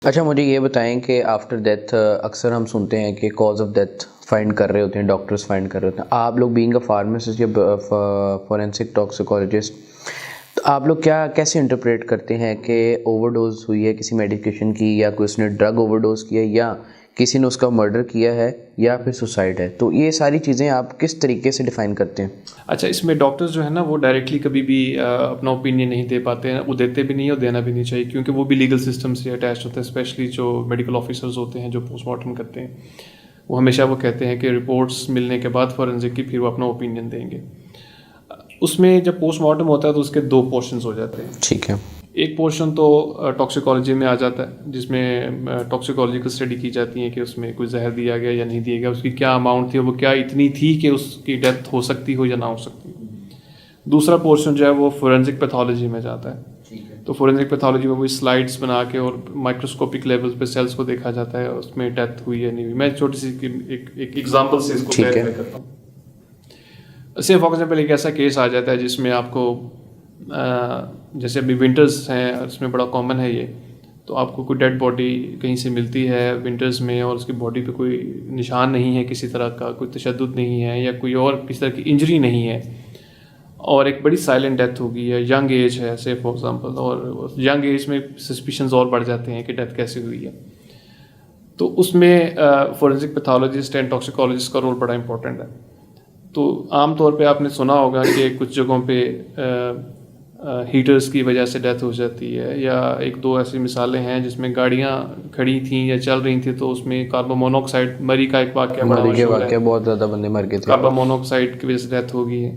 अच्छा, मुझे ये बताएं कि आफ्टर डेथ अक्सर हम सुनते हैं कि कॉज ऑफ डेथ फाइंड कर रहे होते हैं, डॉक्टर्स फाइंड कर रहे होते हैं। आप लोग बीइंग अ फार्मासिस्ट या फॉरेंसिक टॉक्सिकोलॉजिस्ट, तो आप लोग क्या कैसे इंटरप्रेट करते हैं कि ओवरडोज हुई है किसी मेडिकेशन की, या कोई उसने ड्रग ओवरडोज किया, या किसी ने उसका मर्डर किया है, या फिर सुसाइड है? तो ये सारी चीज़ें आप किस तरीके से डिफ़ाइन करते हैं? अच्छा, इसमें डॉक्टर्स जो है ना वो डायरेक्टली कभी भी अपना ओपिनियन नहीं दे पाते हैं, वो देते भी नहीं है और देना भी नहीं चाहिए, क्योंकि वो भी लीगल सिस्टम से अटैच होते हैं। स्पेशली जो मेडिकल ऑफिसर्स होते हैं जो पोस्टमार्टम करते हैं, वो हमेशा वो कहते हैं कि रिपोर्ट्स मिलने के बाद फॉरेंसिक की फिर वो अपना ओपिनियन देंगे। उसमें जब पोस्टमार्टम होता है तो उसके दो पोर्शंस हो जाते हैं। ठीक है। एक पोर्शन तो टॉक्सिकोलॉजी में आ जाता है, जिसमें टॉक्सिकोलॉजिकल स्टडी की जाती है कि उसमें कोई जहर दिया गया या नहीं दिया गया, उसकी क्या अमाउंट थी, वो क्या इतनी थी कि उसकी डेथ हो सकती हो या ना हो सकती। दूसरा पोर्शन जो है वो फोरेंसिक पैथोलॉजी में जाता है। तो फोरेंसिक पैथोलॉजी में वही स्लाइड्स बना के और माइक्रोस्कोपिक लेवल पे सेल्स को देखा जाता है, उसमें डेथ हुई है नहीं हुई। मैं छोटी सी एक एग्जांपल से इसको क्लियर करता हूँ। से फॉर एग्जांपल एक ऐसा केस आ जाता है जिसमें आपको जैसे अभी विंटर्स हैं, उसमें बड़ा कॉमन है ये, तो आपको कोई डेड बॉडी कहीं से मिलती है विंटर्स में और उसकी बॉडी पे कोई निशान नहीं है किसी तरह का, कोई तशद्दुद नहीं है या कोई और किसी तरह की इंजरी नहीं है, और एक बड़ी साइलेंट डेथ हो गई है, यंग एज है से फॉर एग्जांपल, और यंग एज में सस्पिशंस और बढ़ जाते हैं कि डेथ कैसे हुई है। तो उसमें फोरेंसिक पैथोलॉजिस्ट एंड टॉक्सिकोलॉजिस्ट का रोल बड़ा इंपॉर्टेंट है। तो आमतौर पे आपने सुना होगा कि कुछ जगहों पे हीटर्स की वजह से डेथ हो जाती है, या एक दो ऐसी मिसालें हैं जिसमें गाड़ियां खड़ी थी या चल रही थी तो उसमें कार्बन मोनोऑक्साइड मरी का एक वाक़या बड़ा मशहूर है, बहुत ज़्यादा बंदे मर गए थे, कार्बन मोनोऑक्साइड की वजह से डेथ हो गई है।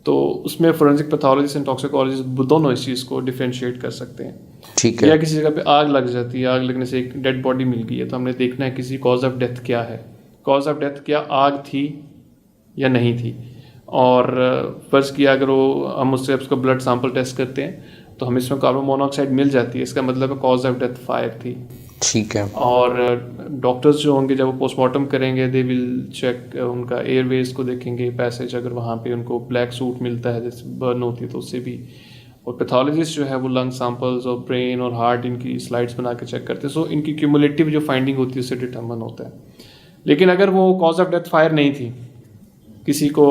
तो उसमें फोरेंसिक पैथोलॉजिस्ट एंड टॉक्सिकोलॉजिस्ट दोनों इस चीज़ को डिफरेंशिएट कर सकते हैं। ठीक है। या किसी जगह पे आग लग जाती है, आग लगने से एक डेड बॉडी मिल गई है, तो हमने देखना है किसी कॉज ऑफ डेथ क्या है, कॉज ऑफ डेथ क्या आग थी या नहीं थी। और फर्ज किया अगर वो हम उससे उसका ब्लड सैंपल टेस्ट करते हैं तो हमें इसमें कार्बन मोनोऑक्साइड मिल जाती है, इसका मतलब है कॉज ऑफ डेथ फायर थी। ठीक है। और डॉक्टर्स जो होंगे जब वो पोस्टमार्टम करेंगे दे विल चेक उनका एयरवेज को देखेंगे, पैसेज, अगर वहाँ पे उनको ब्लैक सूट मिलता है जैसे बर्न होती है तो उससे भी। और पैथोलॉजिस्ट जो है वो लंग सैंपल्स और ब्रेन और हार्ट इनकी स्लाइड्स बना के चेक करते हैं। सो इनकी क्यूमुलेटिव जो फाइंडिंग होती है उससे डिटर्मन होता है। लेकिन अगर वो कॉज ऑफ डेथ फायर नहीं थी, किसी को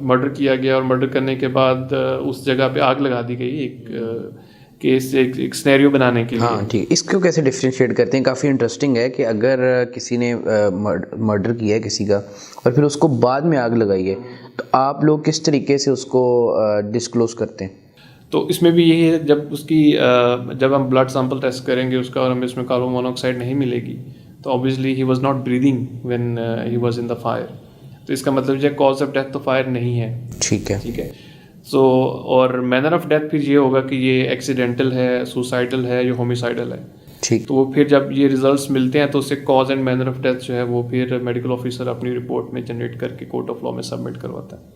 मर्डर किया गया और मर्डर करने के बाद उस जगह पे आग लगा दी गई, एक केस एक सिनेरियो बनाने के लिए। हाँ ठीक, इसको कैसे डिफरेंशिएट करते हैं? काफ़ी इंटरेस्टिंग है कि अगर किसी ने मर्डर किया है किसी का और फिर उसको बाद में आग लगाई है, तो आप लोग किस तरीके से उसको डिस्क्लोज करते हैं? तो इसमें भी यही है, जब उसकी जब हम ब्लड सैंपल टेस्ट करेंगे उसका और हमें इसमें कार्बन मोनोऑक्साइड नहीं मिलेगी तो obviously he was not breathing when he was in the fire. तो इसका मतलब जो कॉज ऑफ डेथ तो फायर नहीं है। ठीक है। ठीक है। सो और मैनर ऑफ डेथ फिर ये होगा कि ये एक्सीडेंटल है, सुसाइडल है या होमिसाइडल है। ठीक। तो वो फिर जब ये रिजल्ट्स मिलते हैं तो उससे cause and manner of death जो है वो फिर मेडिकल ऑफिसर अपनी रिपोर्ट में जनरेट करके कोर्ट ऑफ लॉ में सबमिट करवाता है।